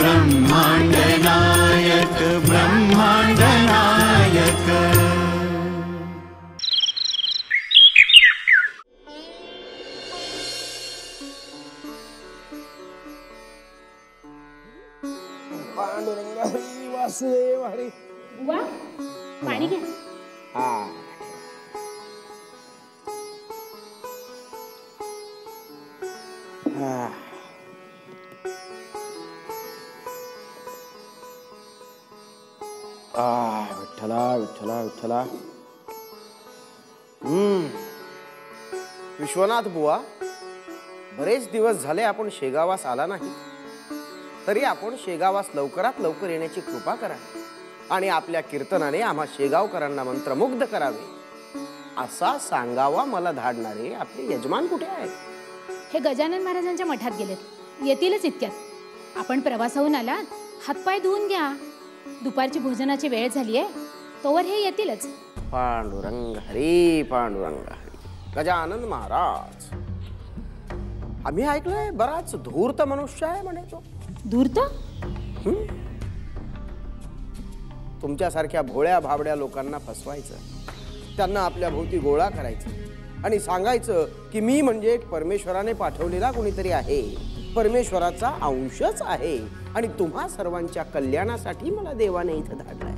ब्रह्मांड नायक ब्रह्मांड नायक। पांडुरंग हरी वासुदेव हरी। वा पाणी घ्या। विठ्ठला विठ्ठला विठ्ठला। विश्वनाथ बुवा, बरेच दिवस झाले आपण शेगावास आला नाही, तरी आपण शेगावास लवकरात लवकर येण्याची कृपा करा आणि आपल्या कीर्तनाने आम्हा शेगावकरांना मंत्रमुग्ध करावे असा सांगावा मला धाडणारे आपले यजमान कुठे आहेत? हे गजानन महाराजांच्या मठात गेलेत, येतीलच इतक्यात। आपण प्रवासाहून आलात, हातपाय धुवून घ्या, दुपारची भोजनाची वेळ झाली आहे, तोवर हे येतीलच। पांडुरंग हरी पांडुरंग हरी। गजानन महाराज, आम्ही ऐकलंय बराच धूर्त मनुष्य आहे म्हणे तो। धूर्त? तुमच्यासारख्या भोळ्या भाबड्या लोकांना फसवायचं, त्यांना आपल्या भोवती गोळा करायचं आणि सांगायचं की मी म्हणजे एक परमेश्वराने पाठवलेला कोणीतरी आहे, परमेश्वराचा अंशच आहे आणि तुम्हा सर्वांच्या कल्याणासाठी मला देवाने इथं धाडलाय।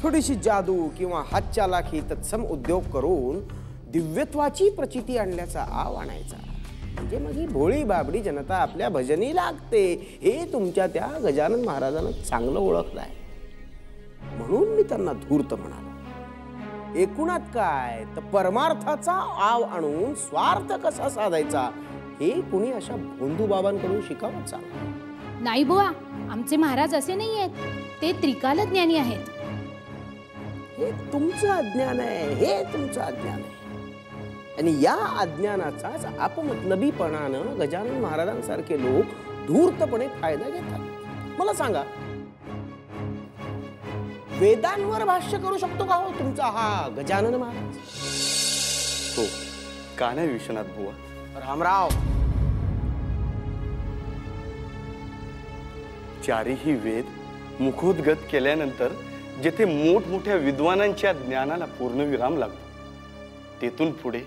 थोडीशी जादू किंवा हातचालाखी तत्सम उद्योग करून दिव्यत्वाची प्रचिती आणल्याचा आव आणायचा, म्हणजे मग ही भोळी बाबडी जनता आपल्या भजनी लागते हे तुमच्या त्या गजानन महाराजांना चांगलं ओळखलंय, म्हणून मी त्यांना धूर्त म्हणालो। एकूणात काय तर परमार्थाचा आव आणून स्वार्थ कसा साधायचा हे कुणी अशा भोंदू बाबांकडून शिकावं चांगलं नाही बुवा, आमचे महाराज असे नाही आहेत, ते त्रिकाल ज्ञानी आहेत। हे तुमचं अज्ञान आहे, हे तुमचं अज्ञान आहे आणि या अज्ञानाचाच अपमतलबीपणानं गजानन महाराजांसारखे लोक धूर्तपणे फायदा घेतात। मला सांगा, वेदांवर भाष्य करू शकतो का हो तुमचा हा गजानन महाराज? हो, का नाही विश्वनाथ बुवा? रामराव, चारीही वेद मुखोद्गत केल्यानंतर जेथे मोठमोठ्या विद्वानांच्या ज्ञानाला पूर्णविराम लागतो, तेथून पुढे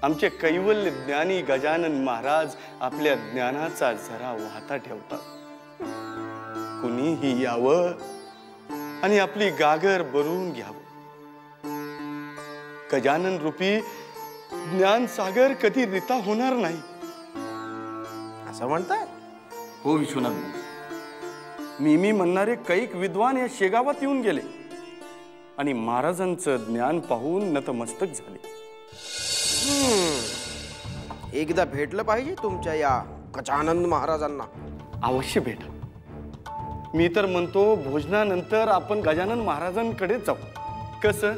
आमचे कैवल्य ज्ञानी गजानन महाराज आपल्या ज्ञानाचा झरा वाहता ठेवतात। कुणीही यावं आणि आपली गागर भरून घ्यावं। गजानन रूपी ज्ञान सागर कधी रिता होणार नाही असं म्हणताय? हो विश्वनाथ, मी म्हणणारे कैक विद्वान या शेगावात येऊन गेले आणि महाराजांचं ज्ञान पाहून नतमस्तक झाले। एकदा भेटलं पाहिजे तुमच्या या गजानन महाराजांना। अवश्य भेटा। मी तर म्हणतो भोजनानंतर आपण गजानन महाराजांकडे जाऊ, कसं?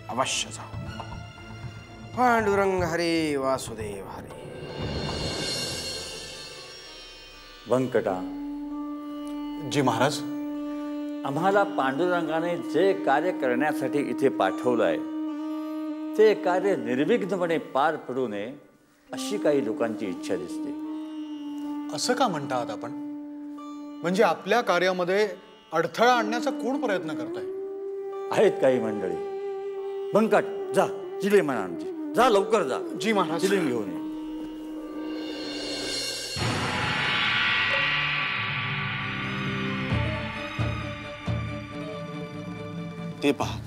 अवश्य जाऊ। पांडुरंग हरी वासुदेव हरी। व्यंकटा जी महाराज, आम्हाला पांडुरंगाने जे कार्य करण्यासाठी इथे पाठवलंय ते कार्य निर्विघ्नपणे पार पडू नये अशी काही लोकांची इच्छा दिसते। असं का म्हणता आहात आपण? म्हणजे आपल्या कार्यामध्ये अडथळा आणण्याचा कोण प्रयत्न करताय? आहेत काही मंडळी। व्यंकट, जा जिलेम आणा आमची, जा लवकर जा। जी महाराज। जिलेम घेऊन ये। ते पहा,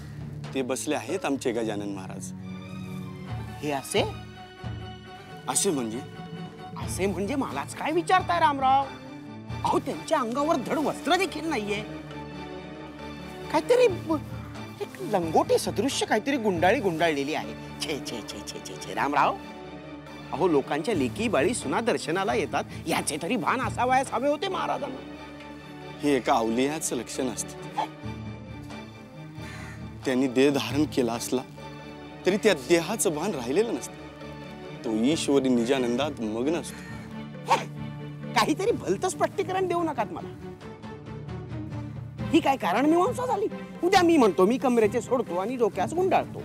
ते बसले आहेत आमचे गजानन महाराज। हे असे असे म्हणजे? असे म्हणजे मलाच काय विचारताय रामराव? अहो, त्यांच्या अंगावर धड वस्त्र देखील नाहीये, काहीतरी एक लंगोटी सदृश्य काहीतरी गुंडाळी गुंडाळलेली आहे। छे छे छे छे छे छे रामराव, अहो लोकांच्या लेकी बाळी सुना दर्शनाला येतात याचे तरी भान असावयास हवे होते महाराजांना। हे एका अवलियाचं लक्षण असतं। त्यांनी देह धारण केला असला तरी त्या देहाचं भान राहिलेलं नसतं, तो ईश्वरी निजानंदात मग्न असतो। काहीतरी भलतं स्पष्टीकरण देऊ नकात मला। ही काय कारण मीमांसा झाली? उद्या मी म्हणतो मी कमरेचे सोडतो आणि डोक्यास गुंडाळतो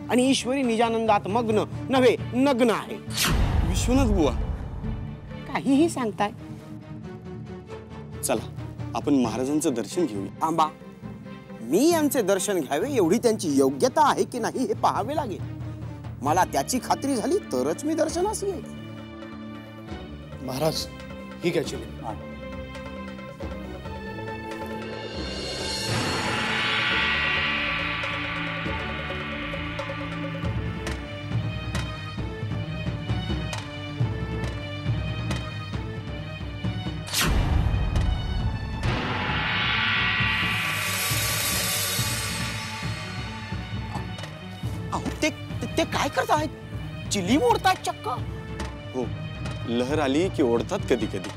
आणि ईश्वरी निजानंदात मग्न नव्हे नग्न आहे। विश्वनाथ बुवा, काहीही सांगताय. चला आपण महाराजांचं दर्शन घेऊया. थांबा, मी यांचे दर्शन घ्यावे एवढी त्यांची योग्यता आहे की नाही हे पाहावे लागेल. मला त्याची खात्री झाली तरच मी दर्शनास येईल. महाराज ही घ्या चिलीम. अहो ते काय करतायत? चिली मोडतायत चक्क. हो, लहर आली की ओढतात कधी कधी.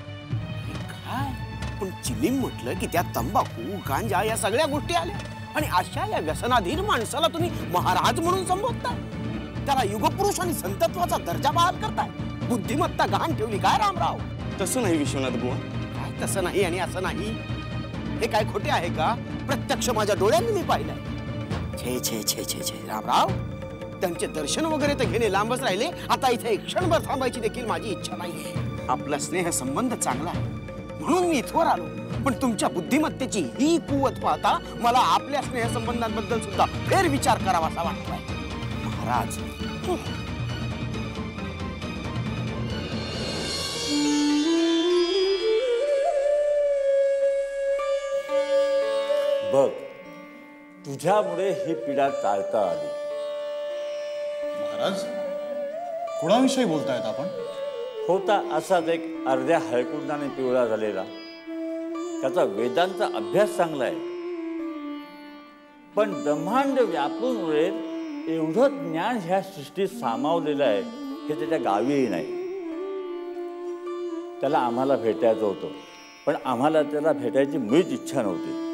काय पण चिलीम म्हटलं की त्यात तंबाखू गांजा या सगळ्या गोष्टी आल्या आणि अशा या व्यसनाधीन माणसाला तुम्ही महाराज म्हणून संबोधताय. त्याला युगपुरुष आणि संतत्वाचा दर्जा बहाल करताय. बुद्धिमत्ता गहाण ठेवली काय रामराव? तसं नाही विश्वनाथ बुवा. काय तसं नाही आणि असं नाही? हे काय खोटे आहे का? प्रत्यक्ष माझ्या डोळ्यांनी मी पाहिलंय. छे छे छे छे छे रामराव, त्यांचे दर्शन वगैरे तर घेणे लांबच राहिले. आता इथे एक क्षणभर थांबायची देखील माझी इच्छा नाहीये. आपला स्नेह संबंध चांगला आहे म्हणून मी इथवर आलो. पण तुमच्या बुद्धिमत्तेची ही कुवत पाहता मला आपल्या स्नेह संबंधांबद्दल सुद्धा फेर विचार करावासा वाटतोय. महाराज, बघ, तुझ्यामुळे ही पीडा टाळता आली. महाराज कुणाविषयी बोलतायत आपण? होता असाच एक अर्ध्या हळकुंडाने पिवळा झालेला. त्याचा वेदांचा अभ्यास चांगला आहे, पण ब्रह्मांड व्यापून उरेल एवढं ज्ञान ह्या सृष्टीत सामावलेलं आहे हे त्याच्या गावीही नाही. त्याला आम्हाला भेटायचं होतं, पण आम्हाला त्याला भेटायची मुळीच इच्छा नव्हती.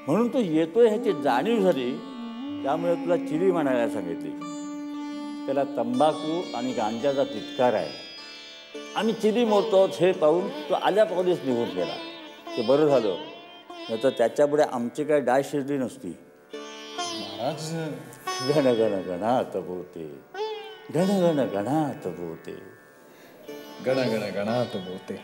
म्हणून तो येतोय ह्याची जाणीव झाली, त्यामुळे तुला चिली म्हणायला सांगितली. त्याला तंबाखू आणि गांजाचा तिटकार आहे. आम्ही चिली मोडतो हे पाहून तो आल्या पावलीच निघून गेला. ते बरं झालं, नाही तर त्याच्यापुढे आमची काय डाय शिरली नसती. महाराज गण गण गणात बोते, गण गण गणात बोते. गण गण गणात बोते,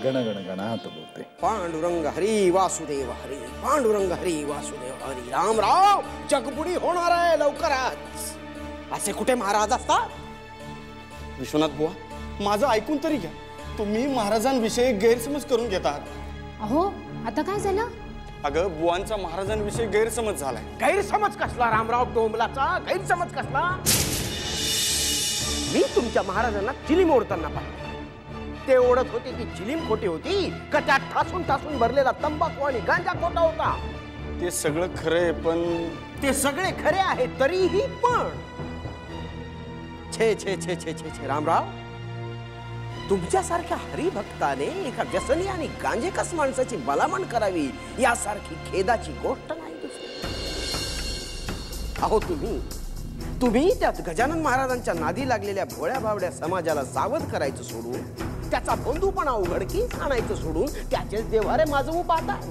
गण गण गणात बोते. पांडुरंग हरी वासुदेव हरी, पांडुरंग हरी वासुदेव हरी. रामराव, जगबुडी होणार आहे लवकरच. असे कुठे महाराज असतात? विश्वनाथ बुवा, माझं ऐकून तरी घ्या. तुम्ही महाराजांविषयी गैरसमज करून घेतात. अहो, आता काय झालं? अगं, बुवांचा महाराजांविषयी गैरसमज झालाय. गैरसमज कसला रामराव टोंबलाचा? गैरसमज कसला? मी तुमच्या महाराजांना चिलीम ओढताना पाहिलं. ते ओढत होते ती चिलीम खोटी होती का त्यात ठासून ठासून भरलेला तंबाखू आणि गांजा खोटा होता? ते सगळं खरंय, पण ते सगळे खरे आहे तरीही पण छे छे छे छे छे छे रामराव, तुमच्यासारख्या हरिभक्ताने एका व्यसनी आणि गांजेकस माणसाची भलामण करावी यासारखी खेदाची गोष्ट नाही दुसरी. अहो, तुम्ही त्यात गजानन महाराजांच्या नादी लागलेल्या भोळ्या बावड्या समाजाला सावध करायचं सोडून, त्याचा बंधूपणा उघडकीस आणायचं सोडून त्याचेच देवारे माजवू पाहताय.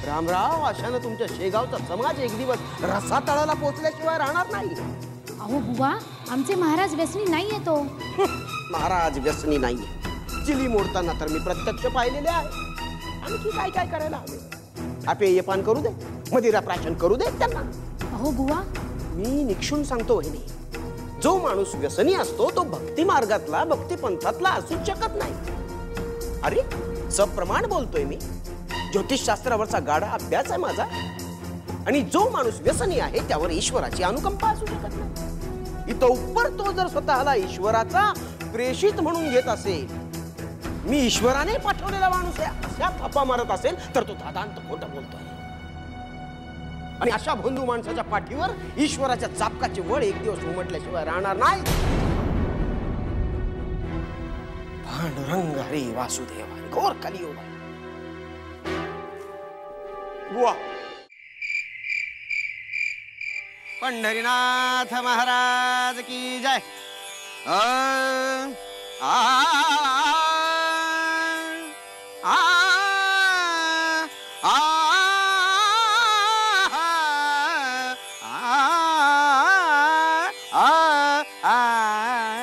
रामराव, अशानं तुमच्या शेगावचा समाज एक दिवस रसातळाला पोहोचल्याशिवाय राहणार नाही. अहो बुवा, आमचे महाराज व्यसनी नाहीये तो. महाराज व्यसनी नाहीये. चिली मोडताना तर मी प्रत्यक्ष पाहिलेले आहे. आणखी काय काय करायला हवे? अपेयपान करू दे, मदिरा प्राशन करू दे त्यांना. अहो बुवा, मी निक्षून सांगतो वहिनी, जो माणूस व्यसनी असतो तो भक्ती मार्गातला, भक्ती पंथातला असूच शकत नाही. अरे, सप्रमाण बोलतोय मी. ज्योतिषशास्त्रावरचा गाढा अभ्यास आहे माझा. आणि जो माणूस व्यसनी आहे त्यावर ईश्वराची अनुकंपा असू शकत नाही. इथं उपर तो जर स्वतःला ईश्वराचा प्रेषित म्हणून घेत असेल, मी ईश्वराने पाठवलेला माणूस आहे अशा थापा मारत असेल, तर तो दादांत खोटं बोलतोय. आणि अशा बंधू माणसाच्या पाठीवर ईश्वराच्या चापकाचे वळ एक दिवस उमटल्याशिवाय राहणार नाही. पांडुरंग हरी वासुदेव हरी. घोर कलियुग. बुवा, पंढरीनाथ महाराज की जय. आ आ आ आ आ आ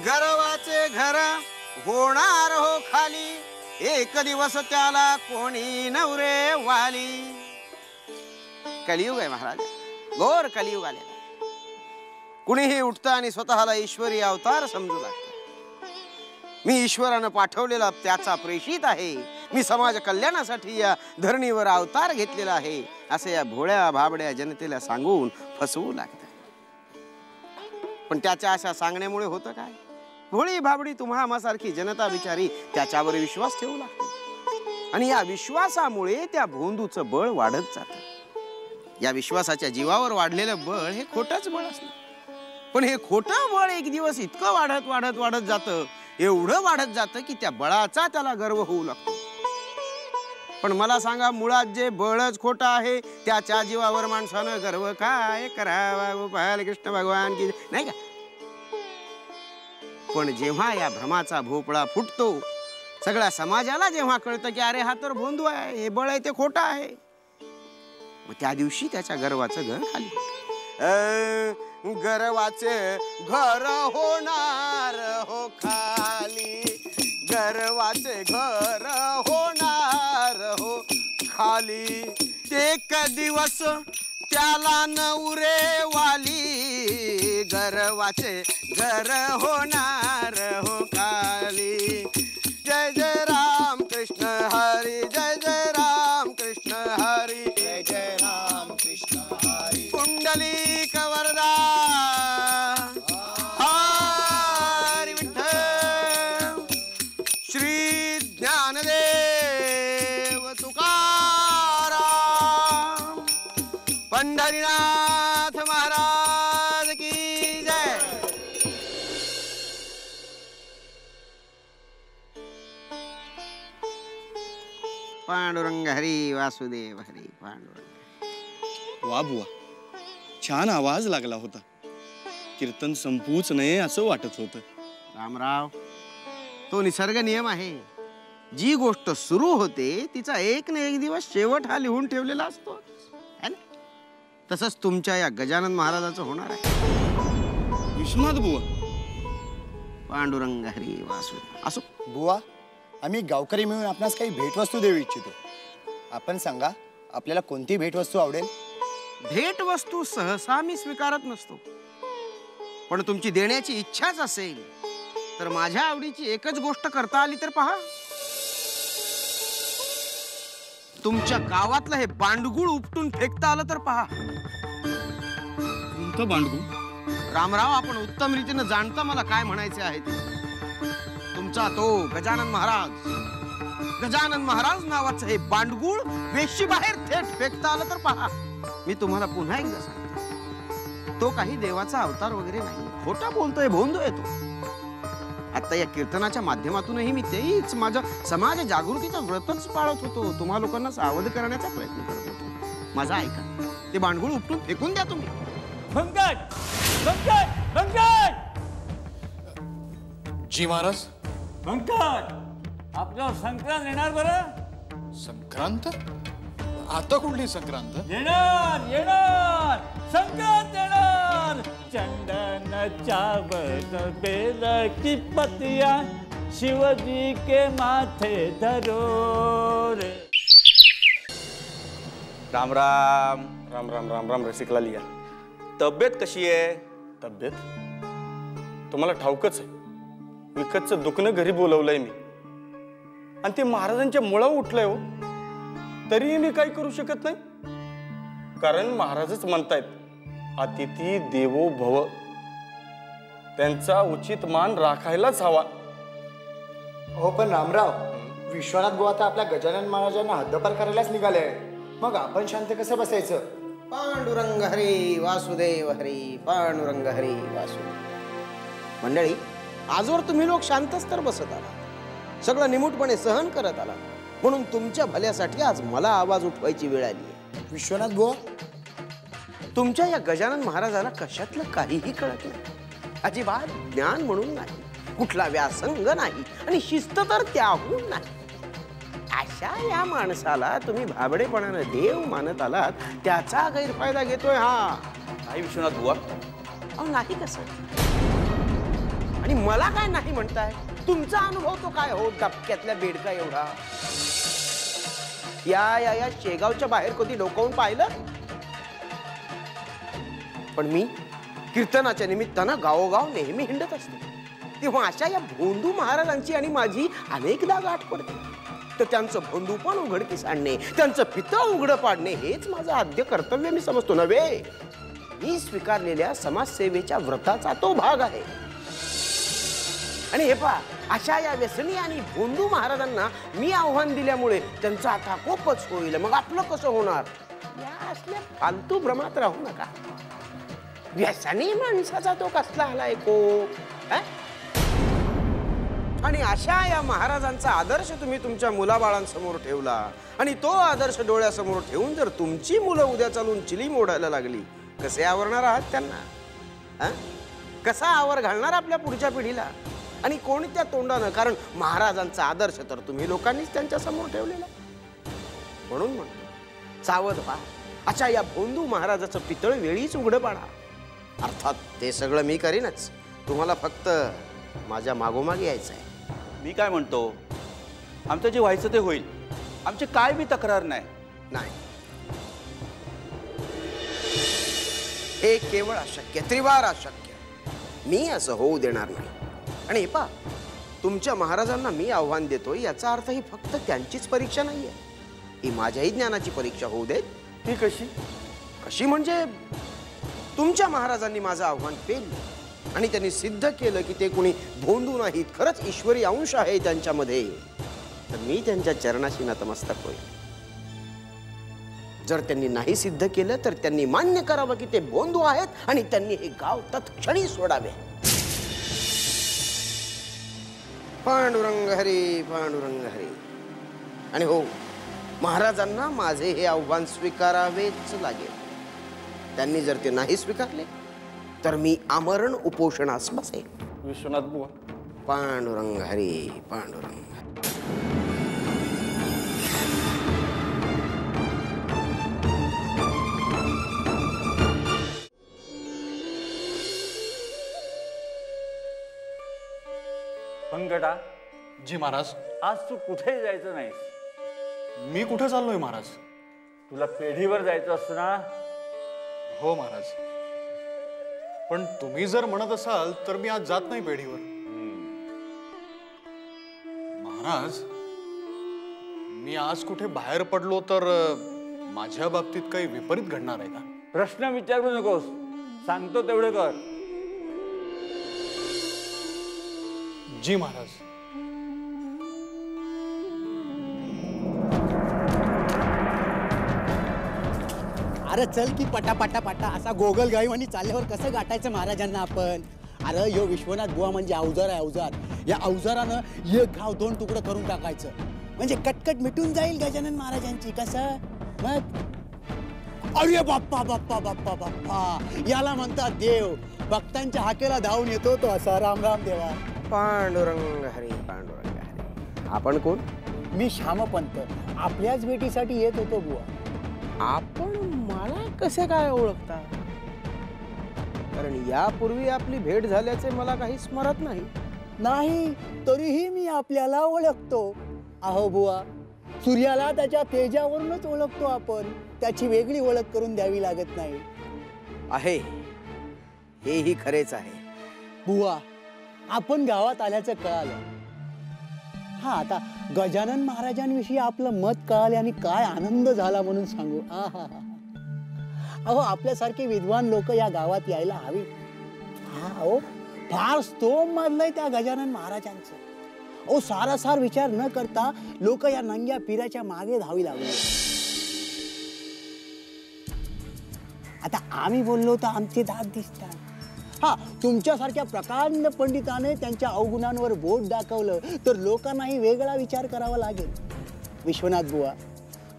गर्वाचे घर होणार हो खाली, एक दिवस त्याला कोणी नवरे वाली. कलियुग आहे महाराज, घोर कलियुग आलेला. कुणीही उठतं आणि स्वतःला ईश्वरी अवतार समजू लागतं. मी ईश्वरानं पाठवलेला त्याचा प्रेषित आहे, मी समाज कल्याणासाठी या धरणीवर अवतार घेतलेला आहे, असे या भोळ्या भाबड्या जनतेला सांगून फसवू लागतं. पण त्याच्या अशा सांगण्यामुळे होतं काय? भोळी भाबडी तुम्हा आम्हासारखी जनता बिचारी त्याच्यावर विश्वास ठेवू लागते आणि या विश्वासामुळे त्या भोंदूचं बळ वाढत जातं. या विश्वासाच्या जीवावर वाढलेलं बळ हे खोटंच बळ असतं. पण हे खोटं बळ एक दिवस इतकं वाढत वाढत वाढत जातं, एवढं वाढत जातं की त्या बळाचा त्याला गर्व होऊ लागतो. पण मला सांगा, मुळात जे बळच खोटं आहे त्याच्या जीवावर माणसानं गर्व काय करावा? गोपाल कृष्ण भगवान की नाही का? पण जेव्हा या भ्रमाचा भोपळा फुटतो, सगळ्या समाजाला जेव्हा कळतं की अरे हा तर भोंदू आहे, हे बळ आहे ते खोटं आहे, मग त्या दिवशी त्याच्या गर्वाचं घर खाली होतं. गर्वाचे घर होणार हो खाली, गर्वाचे घर होणार हो खाली, एक दिवस त्याला नवरे वाली, गर्वाचे घर होणार हो खाली. जय जय राम कृष्ण हरी, जय जय राम कृष्ण हरी, जय जय राम कृष्ण हरी. कुंडलिक वरदा हरी विठ्ठल, श्री ज्ञानदेव तुकाराम, पंढरीनाथ महाराज की जय. पांडुरंग हरी वासुदेव हरी पांडुरंग. वा बुवा, छान आवाज लागला होता. कीर्तन संपूच नये असं वाटत होतं. रामराव, तो निसर्ग नियम आहे. जी गोष्ट सुरू होते तिचा एक ना एक दिवस शेवट हा लिहून ठेवलेला असतो, है ना? तसंच तुमच्या या गजानन महाराजाचं होणार आहे. विश्वनाथ बुवा, पांडुरंग हरी वासुदेव. असो बुवा, आम्ही गावकरी मिळून आपणास काही भेटवस्तू देऊ इच्छितो. आपण सांगा, आपल्याला कोणती भेटवस्तू आवडेल? भेटवस्तू सहसा मी स्वीकारत नसतो, पण तुमची देण्याची इच्छाच असेल तर माझ्या आवडीची एकच गोष्ट करता आली तर पहा. तुमच्या गावातलं हे बांडगुळ उपटून फेकता आलं तर पहा. कोणतं बांडगुळ? रामराव, आपण उत्तम रीतीने जाणता मला काय म्हणायचे आहे ते. तुमचा तो गजानन महाराज नावाचं हे बांडगुळ वेशी बाहेर थेट फेकता आलं तर पहा. मी तुम्हाला पुन्हा एकदा सांगतो, तो काही देवाचा अवतार वगैरे नाही, खोटा बोलतोय, भोंदू येतो. आता या कीर्तनाच्या माध्यमातूनही मी तेच माझं समाज जागृतीचं व्रतच पाळत होतो, तुम्हा लोकांना सावध करण्याचा प्रयत्न करत होतो. माझा ऐका, ते बांडगुळ उपटून फेकून द्या तुम्ही. पंकज, पंकज, पंकज, जी महाराज. पंकज, आपल्यावर संक्रांत येणार बरं. संक्रांत? आता कुठली संक्रांत? येणार येणार, संक्रांत येणार. चंदन चावल बेल की पतिया शिवजी के माथे धरो रे. राम राम. राम राम राम राम. रसिकला लिया, तब्येत कशी आहे? तब्येत तुम्हाला ठाऊकच आहे. विकतचं दुखणं घरी बोलवलंय मी, आणि ते महाराजांच्या मुळं उठलंय हो, तरीही मी काही करू शकत नाही. कारण महाराजच म्हणतायत, अतिथी देवो भव, त्यांचा उचित मान राखायलाच हवा. हो, पण रामराव, विश्वनाथ बुवा तर आपल्या गजानन महाराजांना हद्दपार करायलाच निघाले. मग आपण शांत कसं बसायचं? पांडुरंग हरी वासुदेव हरी, पांडुरंग हरी वासुदेव. मंडळी, आजवर तुम्ही लोक शांतच तर बसत आलात, सगळं निमूटपणे सहन करत आलात, म्हणून तुमच्या भल्यासाठी आज मला आवाज उठवायची वेळ आली आहे. विश्वनाथ बुवा, तुमच्या या गजानन महाराजाला कशातलं काहीही कळत नाही, अजिबात ज्ञान म्हणून नाही, कुठला व्यासंग नाही, आणि शिस्त तर त्याहून नाही. अशा या माणसाला तुम्ही भाबडेपणानं देव मानत आलात, त्याचा गैरफायदा घेतोय हा. नाही विश्वनाथ बुवा. अहो नाही कसं, आणि मला काय नाही म्हणताय? तुमचा अनुभव तो काय हो डबक्यातल्या बेडका एवढा? या शेगावच्या बाहेर कधी डोकावून पाहिलं? पण मी कीर्तनाच्या निमित्तानं गावोगाव नेहमी हिंडत असते, तेव्हा अशा या भोंदू महाराजांची आणि माझी अनेकदा गाठ पडते. तर त्यांचं भोंदूपण उघडकीस आणणे, त्यांचं पितळ उघडं पाडणे हेच माझं आद्य कर्तव्य मी समजतो नव्हे. मी स्वीकारलेल्या समाजसेवेच्या व्रताचा तो भाग आहे. आणि हे पहा, अशा या व्यसनी आणि भोंदू महाराजांना मी आव्हान दिल्यामुळे त्यांचा आता कोपच होईल. मग आपलं कसं होणार? या असल्या फालतू भ्रमात राहू नका. व्यसनी माणसाचा तो कसला आलाय कोप? आणि अशा या महाराजांचा आदर्श तुम्ही तुमच्या मुलाबाळांसमोर ठेवला आणि तो आदर्श डोळ्यासमोर ठेवून जर तुमची मुलं उद्या चालून चिली मोडायला लागली, कसे आवरणार आहात त्यांना? कसा आवर घालणार आपल्या पुढच्या पिढीला? आणि कोणत्या तोंडानं? कारण महाराजांचा आदर्श तर तुम्ही लोकांनीच त्यांच्या समोर ठेवलेला. म्हणून म्हणतो, सावध व्हा. अशा या भोंदू महाराजाचं पितळ वेळीच उघडं पाडा. अर्थात ते सगळं मी करीनच, तुम्हाला फक्त माझ्या मागोमाग यायचं आहे. मी काय म्हणतो, आमचं जे व्हायचं ते होईल. आमची काय बी तक्रार नाही. हे केवळ अशक्य, त्रिवार अशक्य. मी असं होऊ देणार नाही. आणि पहा, तुमच्या महाराजांना मी आव्हान देतोय याचा अर्थ ही फक्त त्यांचीच परीक्षा नाहीये, ही माझ्याही ज्ञानाची परीक्षा होऊ देत. ती कशी? कशी म्हणजे तुमच्या महाराजांनी माझं आव्हान पेललं आणि त्यांनी सिद्ध केलं की ते कोणी भोंदू नाहीत, खरंच ईश्वरी अंश आहे त्यांच्यामध्ये. तर मी त्यांच्या चरणाशी नतमस्तक होईल. जर त्यांनी नाही सिद्ध केलं तर त्यांनी मान्य करावं की ते भोंदू आहेत आणि त्यांनी हे गाव तत्क्षणी सोडावे. पांडुरंग हरी, पांडुरंग हरी. आणि हो, महाराजांना माझे हे आव्हान स्वीकारावेच लागेल. त्यांनी जर ते नाही स्वीकारले तर मी आमरण उपोषणास बसेल. विश्वनाथ बुवा. पांडुरंग हरी, पांडुरंग. पंकटा, जी महाराज. आज तू कुठेही जायचं नाहीस. मी कुठे चाललोय महाराज? तुला पेढीवर जायचं असतं ना. हो महाराज, पण तुम्ही जर म्हणत असाल तर मी आज जात नाही पेढीवर. महाराज, मी आज कुठे बाहेर पडलो तर माझ्या बाबतीत काही विपरीत घडणार आहे का? प्रश्न विचारू नकोस, सांगतो तेवढे कर. जी महाराज. अरे चल की पटा असा गोगल गाईवानी चालल्यावर कसं गाठायचं महाराजांना आपण? अरे यो विश्वनाथ बुवा म्हणजे अवजार आहे, अवजार. या अवजारानं एक घाव दोन तुकडं करून टाकायचं म्हणजे कटकट मिटून जाईल गजानन महाराजांची. कसं मग? अरे बाप्पा बाप्पा बाप्पा बाप्पा, याला म्हणतात देव. भक्तांच्या हाकेला धावून येतो तो असा. राम राम देवा. पांडुरंग हरी, पांडुरंग हरी. आपण कोण? मी श्यामपंत. आपल्याच भेटीसाठी येत होतो बुवा. आपण मला कसे काय ओळखता? कारण यापूर्वी आपली भेट झाल्याचे मला काही स्मरत नाही. नाही, तरीही मी आपल्याला ओळखतो. अहो बुवा, सूर्याला त्याच्या तेजावरूनच ओळखतो आपण. त्याची वेगळी ओळख करून द्यावी लागत नाही. आहे, हेही खरेच आहे. बुवा, आपण गावात आल्याचं कळालं. हा, आता गजानन महाराजांविषयी आपलं मत कळाले आणि काय आनंद झाला म्हणून सांगू. अहो, आपल्यासारखे विद्वान लोक या गावात यायला हवी. हा, अहो, फार स्तोम मानलंय त्या गजानन महाराजांचं. अहो, सारासार विचार न करता लोक या नंग्या पिराच्या मागे धावी लागले. आता आम्ही बोललो तर आमचे दात दिसतात. हा, तुमच्यासारख्या प्रकांड पंडिताने त्यांच्या अवगुणांवर बोट दाखवलं तर लोकांनाही वेगळा विचार करावा लागेल. विश्वनाथ बुवा,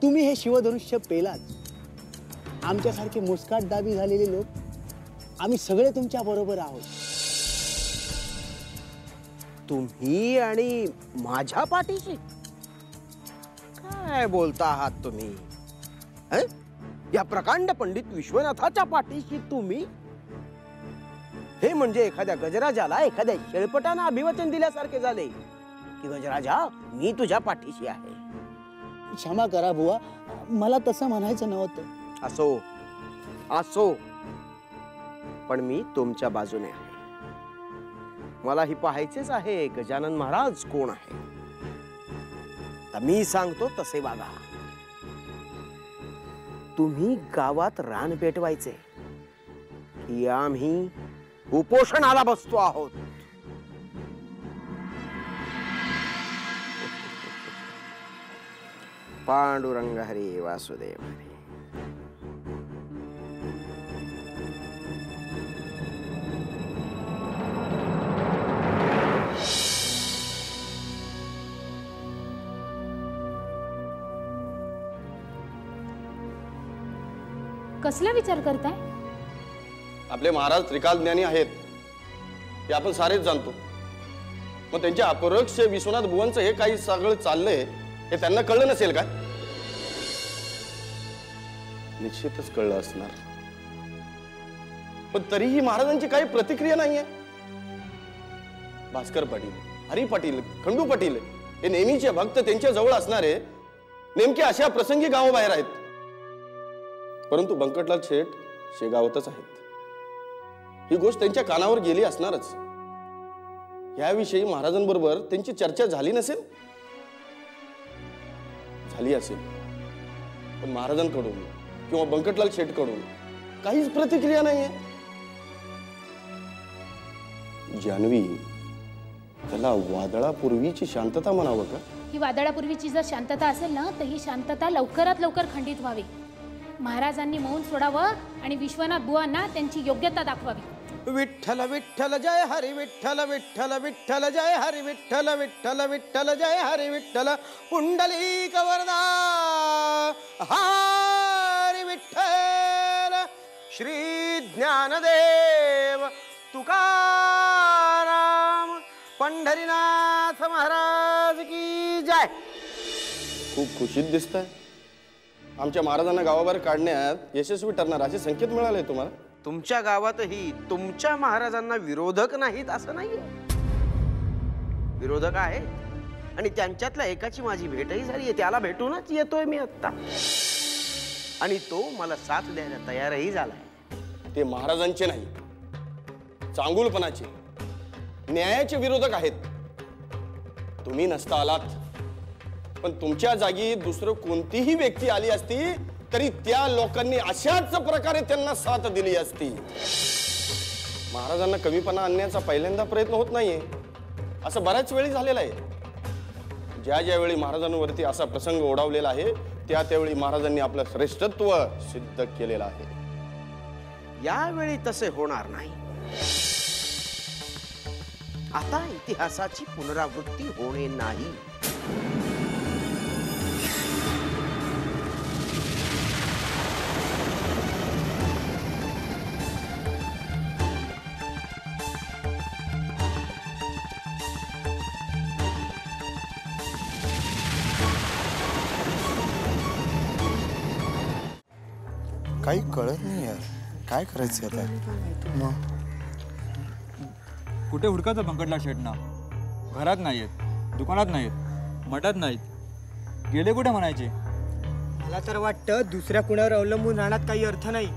तुम्ही हे शिवधनुष्य पेलात. आमच्यासारखे मुस्काट दाबी झालेले लोक आम्ही सगळे तुमच्या बरोबर आहोत. तुम्ही आणि माझ्या पाठीशी काय बोलता आहात तुम्ही? या प्रकांड पंडित विश्वनाथाच्या पाठीशी तुम्ही? हे म्हणजे एखाद्या गजराजाला एखाद्या शेळपटानं अभिवचन दिल्यासारखे झाले की गजराजा मी तुझ्या पाठीशी आहे. क्षमा करा बुवा, मला तसं म्हणायचं नव्हतं. असो असो, पण मी तुमच्या बाजूने आहे. मला ही पाहायचेच आहे गजानन महाराज कोण आहे. तर मी सांगतो तसे वागा. तुम्ही गावात रान पेटवायचे की आम्ही उपोषणाला बसतो आहोत. पांडुरंग हरी वासुदेव हरी. कसला विचार करताय? आपले महाराज त्रिकाल ज्ञानी आहेत हे आपण सारेच जाणतो. मग त्यांच्या अपरोक्ष विश्वनाथ बुवांचं हे काही सगळं चाललंय हे त्यांना कळलं नसेल का? निश्चितच कळलं असणार. पण तरीही महाराजांची काही प्रतिक्रिया नाहीये. भास्कर पाटील, हरी पाटील, खंडू पाटील हे नेहमीचे भक्त त्यांच्या जवळ असणारे नेमके अशा प्रसंगी गावाबाहेर आहेत. परंतु बंकटलाल शेठ शेगावातच आहेत. ही गोष्ट त्यांच्या कानावर गेली असणारच. याविषयी महाराजांबरोबर त्यांची चर्चा झाली नसेल. झाली असेल, पण महाराजांकडून किंवा बंकटलाल शेठकडून काहीच प्रतिक्रिया नाहीये. जानवी, त्याला वादळापूर्वीची शांतता म्हणावं का? ही वादळापूर्वीची जर शांतता असेल ना, तर ही शांतता लवकरात लवकर खंडित व्हावी. महाराजांनी मौन सोडावं आणि विश्वनाथ बुवांना त्यांची योग्यता दाखवावी. विठ्ठल विठ्ठल जय हरी विठ्ठल विठ्ठल विठ्ठल जय हरी विठ्ठल विठ्ठल विठ्ठल जय हरी विठ्ठल पुंडलिक वरदा हरी विठ्ठल श्री ज्ञानदेव तुकाराम पंढरीनाथ महाराज की जय. खूप खुशीत दिसतंय. आमच्या महाराजांना गावाबाहेर काढण्यात यशस्वी ठरणार असे संकेत मिळाले तुम्हाला? तुमच्या गावातही तुमच्या महाराजांना विरोधक नाहीत असं नाहीये. विरोधक आहेत आणि त्यांच्यातल्या एकाची माझी भेटही झाली आहे. त्याला भेटूनच येतोय मी आत्ता. आणि तो मला साथ द्यायला तयारही झालाय. ते महाराजांचे नाही, चांगुलपणाचे, न्यायाचे विरोधक आहेत. तुम्ही नसता आलात, पण तुमच्या जागी दुसरं कोणतीही व्यक्ती आली असती तरी त्या लोकांनी अशाच प्रकारे त्यांना साथ दिली असती. महाराजांना कमीपणा आणण्याचा पहिल्यांदा प्रयत्न होत नाहीये. असं बऱ्याच वेळी झालेलं आहे. ज्या ज्यावेळी महाराजांवरती असा प्रसंग ओढावलेला आहे त्या त्यावेळी महाराजांनी आपलं श्रेष्ठत्व सिद्ध केलेलं आहे. यावेळी तसे होणार नाही. आता इतिहासाची पुनरावृत्ती होणे नाही. काही कळत नाही यार, काय करायचं आता. कुठे हुडकायचं बंकटलाल शेठना? घरात नाहीयेत, दुकानात नाहीत, मठात नाहीत. गेले कुठे म्हणायचे? मला तर वाटतं दुसऱ्या कुणावर अवलंबून राहण्यात काही अर्थ नाही.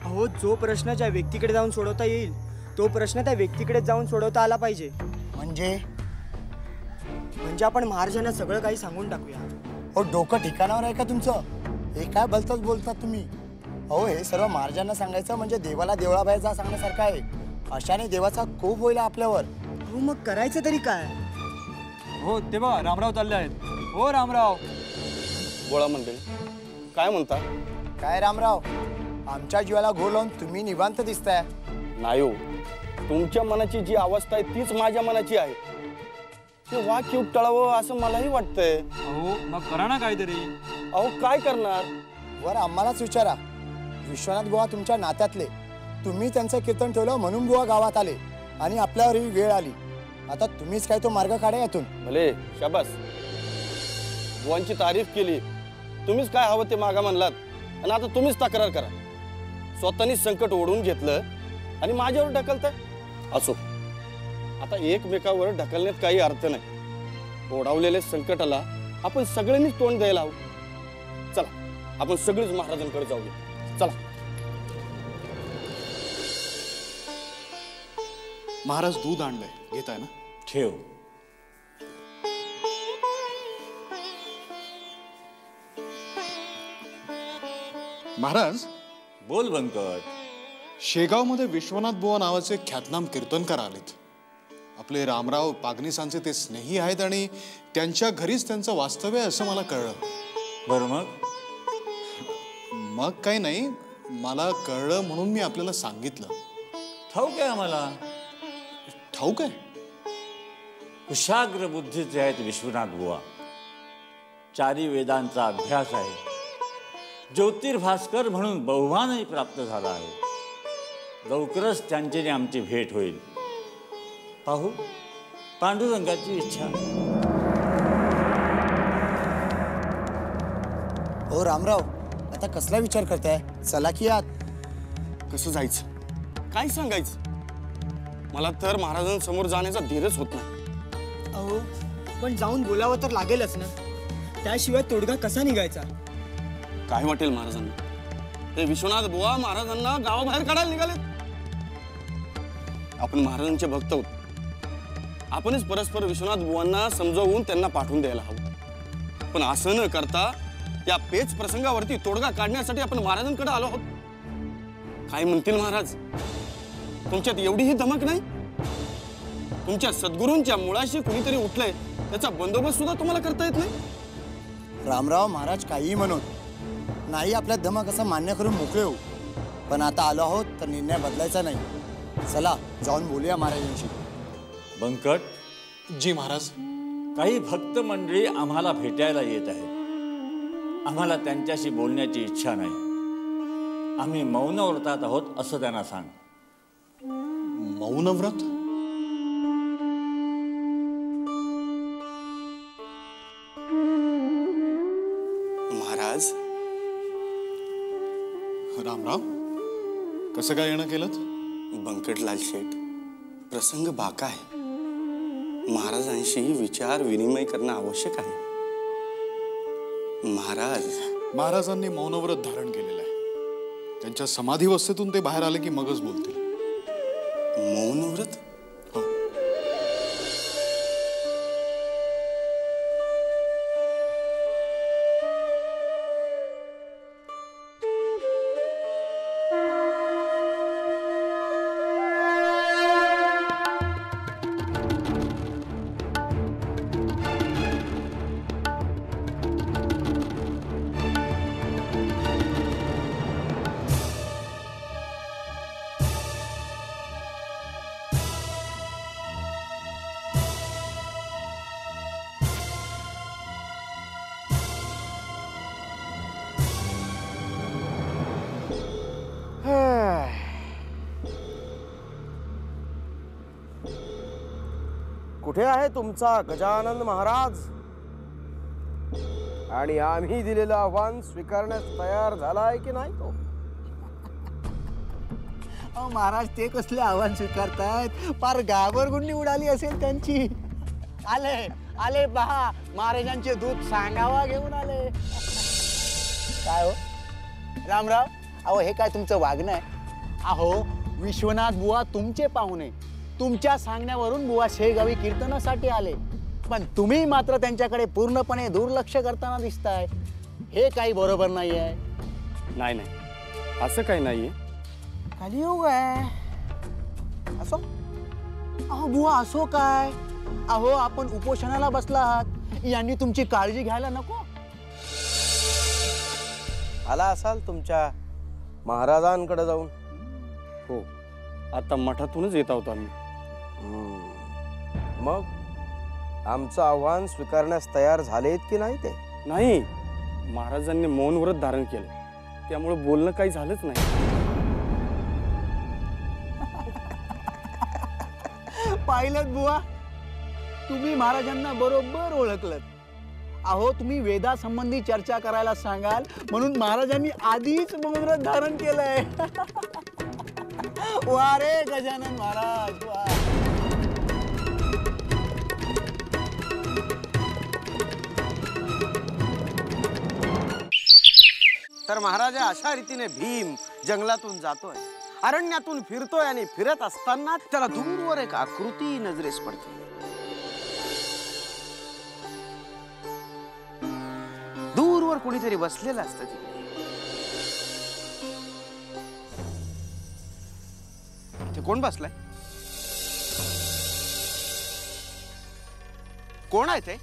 अहो, जो प्रश्न ज्या व्यक्तीकडे जाऊन सोडवता येईल तो प्रश्न त्या व्यक्तीकडे जाऊन सोडवता आला पाहिजे. म्हणजे आपण महाराजांना सगळं काही सांगून टाकूया. हो, डोकं ठिकाणावर आहे का तुमचं? हे काय बोलताच बोलतात तुम्ही? अहो, हे सर्व महाराजांना सांगायचं म्हणजे देवाला देवळाबाहेर जा सांगण्यासारखं आहे. अशाने देवाचा कोप होईल आपल्यावर. हो, मग करायचं तरी काय? हो, ते बघा रामराव चालले आहेत. हो रामराव. गोळा मंडळी काय म्हणता? काय रामराव, आमच्या जीवाला घोर लावून तुम्ही निवांत दिसताय. नाही हो, तुमच्या मनाची जी अवस्था आहे तीच माझ्या मनाची आहे. ते वाक्य टळावं असं मलाही वाटतंय. अहो, मग करा ना काहीतरी. अहो, काय करणार? वर आम्हालाच विचारा. विश्वनाथ बुवा तुमच्या नात्यातले. तुम्ही त्यांचं कीर्तन ठेवलं म्हणून बुवा गावात आले आणि आपल्यावर ही वेळ आली. आता तुम्हीच काय तो मार्ग काढा यातून. भले, शाबास. बुवांची तारीफ केली, तुम्हीच काय हवं ते मागा म्हणलात आणि आता तुम्हीच तक्रार करा. स्वतःनीच संकट ओढून घेतलं आणि माझ्यावर ढकलताय. असो, आता एकमेकावर ढकलण्यात काही अर्थ नाही. ओढावलेल्या संकटाला आपण सगळ्यांनीच तोंड द्यायला हवं. चला, आपण सगळीच महाराजांकडे जाऊया. चला. महाराज दूध आणलंय, घेताय ना? ठेव. महाराज, बोल बंकट. शेगावमध्ये विश्वनाथ बुवा नावाचे ख्यातनाम कीर्तनकार आलेत. आपले रामराव पागनीसांचे ते स्नेही आहेत आणि त्यांच्या घरीच त्यांचं वास्तव्य आहे असं मला कळलं. बरं, मग मग काही नाही, मला कळलं म्हणून मी आपल्याला सांगितलं. ठाऊक आहे आम्हाला. ठाऊक आहे? कुशाग्र बुद्धीचे आहेत विश्वनाथ बुवा. 4 वेदांचा अभ्यास आहे. ज्योतिर्भास्कर म्हणून बहुमानही प्राप्त झाला आहे. लवकरच त्यांची आमची भेट होईल. पाहू, पांडुरंगाची इच्छा. हो रामराव, आता कसला विचार करताय? चला की आत. कसं जायचं, काय सांगायचं? मला तर महाराजांसमोर जाण्याचा धीरच होत नाही. अहो, पण जाऊन बोलावं तर लागेलच ना. त्याशिवाय तोडगा कसा निघायचा? काय वाटेल महाराजांना? हे विश्वनाथ बुवा महाराजांना गावाबाहेर काढायला निघालेत. आपण महाराजांचे भक्त आहोत. आपणच परस्पर विश्वनाथ बुवांना समजावून त्यांना पाठवून द्यायला हवं. पण असं न करता या पेच प्रसंगावरती तोडगा काढण्यासाठी आपण महाराजांकडे आलो आहोत. काय म्हणतील महाराज? तुमच्यात एवढीही धमक नाही? तुमच्या सद्गुरूंच्या मुळाशी कुणीतरी उठलंय, त्याचा बंदोबस्त सुद्धा तुम्हाला करता येत नाही? रामराव महाराज काहीही म्हणून नाही, आपल्या धमक असं मान्य करून मोकळे होऊ. पण आता आलो आहोत तर निर्णय बदलायचा नाही. चला जाऊन बोलूया महाराजांशी. बंकट. जी महाराज. काही भक्त मंडळी आम्हाला भेटायला येत आहेत. आम्हाला त्यांच्याशी बोलण्याची इच्छा नाही. आम्ही मौनव्रतात आहोत असं त्यांना सांग. मौनव्रत? महाराज. रामराव, कसं काय येणं केलं? बंकटलाल शेठ, प्रसंग बाका आहे. महाराजांशी विचार विनिमय करणं आवश्यक आहे. महाराजांनी मौनव्रत धारण केलेलं आहे. त्यांच्या समाधीवस्थेतून ते बाहेर आले की मगच बोलतील. मौनव्रत? हो. कुठे आहे तुमचा गजानन महाराज? आणि आम्ही दिलेलं आव्हान स्वीकारण्यास तयार झालाय की नाही तो? अहो महाराज, ते कसले आव्हान स्वीकारतायत? फार घाबरगुंडी उडाली असेल त्यांची. आले आले पहा, महाराजांचे दूध सांगावा घेऊन आले. काय हो रामराव, अहो हे काय तुमचं वागणं आहे? अहो विश्वनाथ बुवा तुमचे पाहुणे, तुमच्या सांगण्यावरून बुवा शेगावी कीर्तनासाठी आले. पण तुम्ही मात्र त्यांच्याकडे पूर्णपणे दुर्लक्ष करताना दिसताय. हे काही बरोबर नाही आहे. नाही नाही, असं काही नाहीये. कलियुग आहे. असो अहो बुवा, असो काय? अहो आपण उपोषणाला बसला आहात, यांनी तुमची काळजी घ्यायला नको? आला असाल तुमच्या महाराजांकडे जाऊन? हो, आता मठातूनच येत आहोत आम्ही. मग आमचं आव्हान स्वीकारण्यास तयार झालेत की नाही ते? नाही, महाराजांनी मौनव्रत धारण केलं, त्यामुळे बोलणं काही झालंच नाही. पाहिलं बुवा, तुम्ही महाराजांना बरोबर ओळखलं. अहो तुम्ही वेदासंबंधी चर्चा करायला सांगाल म्हणून महाराजांनी आधीच मौनव्रत धारण केलंय. वा रे गजानन महाराज वा. तर महाराजा अशा रीतीने भीम जंगलातून जातोय, अरण्यातून फिरतोय आणि फिरत असताना त्याला दूरवर एक आकृती नजरेस पडते. दूरवर कोणीतरी बसलेलं असतं तिकडे. ते कोण बसलाय? कोण आहे ते?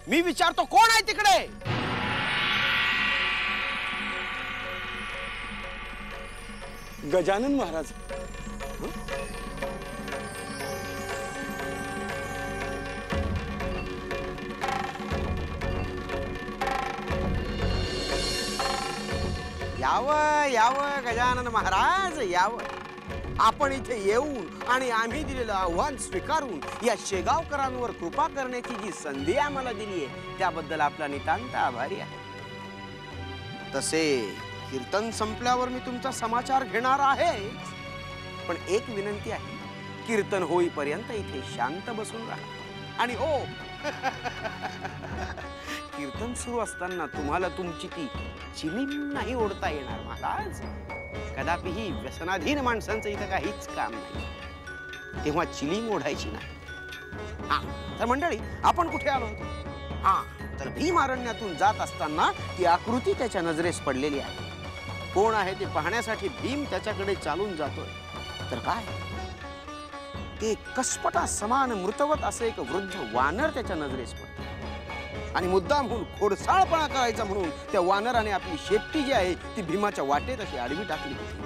मी विचारतो, कोण आहे तिकडे? गजानन महाराज. यावं यावं गजानन महाराज यावं. आपण इथे येऊन आणि आम्ही दिलेलं आव्हान स्वीकारून या शेगावकरांवर कृपा करण्याची जी संधी आम्हाला दिली आहे त्याबद्दल आपला नितांत आभारी आहे. तसे कीर्तन संपल्यावर मी तुमचा समाचार घेणार आहे, पण एक विनंती आहे, कीर्तन होईपर्यंत इथे शांत बसून राहा. आणि हो कीर्तन सुरू असताना तुम्हाला तुमची ती चिलीम नाही ओढता येणार महाराज. कदापिही व्यसनाधीन माणसांचं इथं काहीच काम नाही, तेव्हा चिलीम ओढायची नाही. हा तर मंडळी, आपण कुठे आलो होतो? हा तर भीम अरण्यातून जात असताना ती आकृती त्याच्या नजरेस पडलेली आहे. कोण आहे ते पाहण्यासाठी भीम त्याच्याकडे चालून जातोय. तर काय, ते कसपटा समान मृतवत असे एक वृद्ध वानर त्याच्या नजरेस पडते. आणि मुद्दाम म्हणून खोडसाळपणा करायचा म्हणून त्या वानराने आपली शेपटी जी आहे ती भीमाच्या वाटेत अशी आडवी टाकली होती.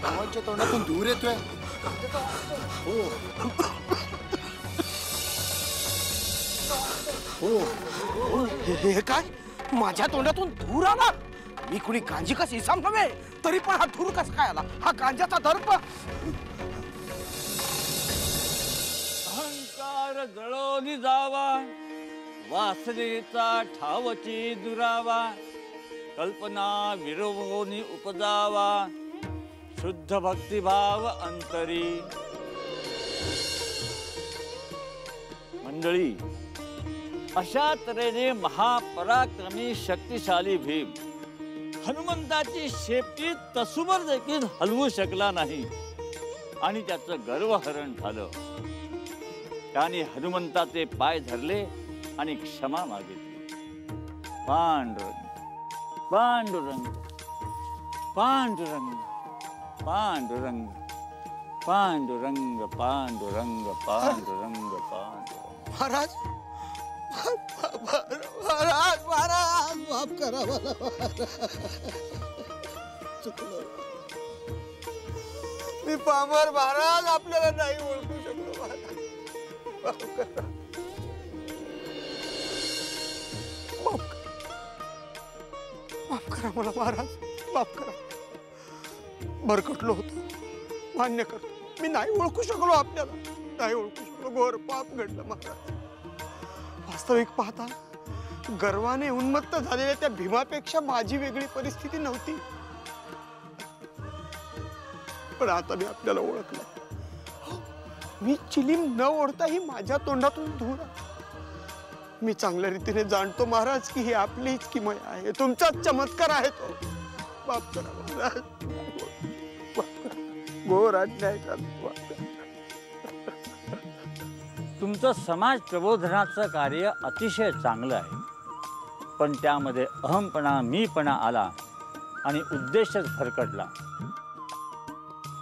भावांच्या तोंडातून दूर येतोय. हे काय, माझ्या तोंडातून धूर आला? मी कुणी गांजी का सीसाम नव्हे, तरी पण हा धूर कसा काय आला? हा गांजाचा दर्प. अहंकार जळोनी जावा, वासनेचा ठावची दुरावा, कल्पना विरोहोनी उपजावा, शुद्ध भक्तिभाव अंतरी. मंडळी, अशा तऱ्हेने महापराक्रमी शक्तिशाली भीम हनुमंताची शेपटी तसूभर देखील हलवू शकला नाही आणि त्याचं गर्वहरण झालं. त्याने हनुमंताचे पाय धरले आणि क्षमा मागितली. पांडुरंग पांडुरंग पांडुरंग पांडुरंग पांडुरंग पांडुरंग पांडुरंग पांडुरंग. महाराज महाराज महाराज माफ करा मला. चुकलो मी पामर महाराज, आपल्याला नाही ओळखू शकलो महाराज. माफ करा. माफ करा मला महाराज, माफ करा. भरकटलो होतो, मान्य करतो. मी नाही ओळखू शकलो, आपल्याला नाही ओळखू शकलो. घोर पाप घडलं महाराज. वास्तविक पाहता गर्वाने उन्मत्त झालेल्या त्या भीमापेक्षा माझी वेगळी परिस्थिती नव्हती. पण आता मी आपल्याला ओळखलं. मी चिलीम न ओढताही माझ्या तोंडातून धूर. मी चांगल्या रीतीने जाणतो महाराज की ही आपलीच किमया आहे, तुमचाच चमत्कार आहे तो. माफ करा महाराज, घोर अन्याय झाला. तुमचं समाज प्रबोधनाचं कार्य अतिशय चांगलं आहे, पण त्यामध्ये अहमपणा मीपणा आला आणि उद्देशच भरकटला.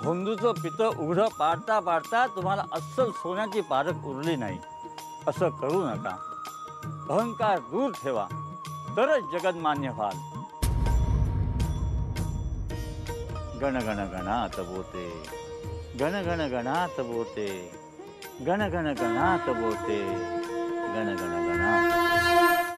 होंदूचं पितं उघडं पाडता पाडता तुम्हाला अस्सल सोन्याची पारख उरली नाही. असं करू नका. अहंकार दूर ठेवा, तरच जगन्मान्य व्हाल. गण गण गणात बोते, गण गण गणात बोते, गण गण गणात बोते, गण गण गणात.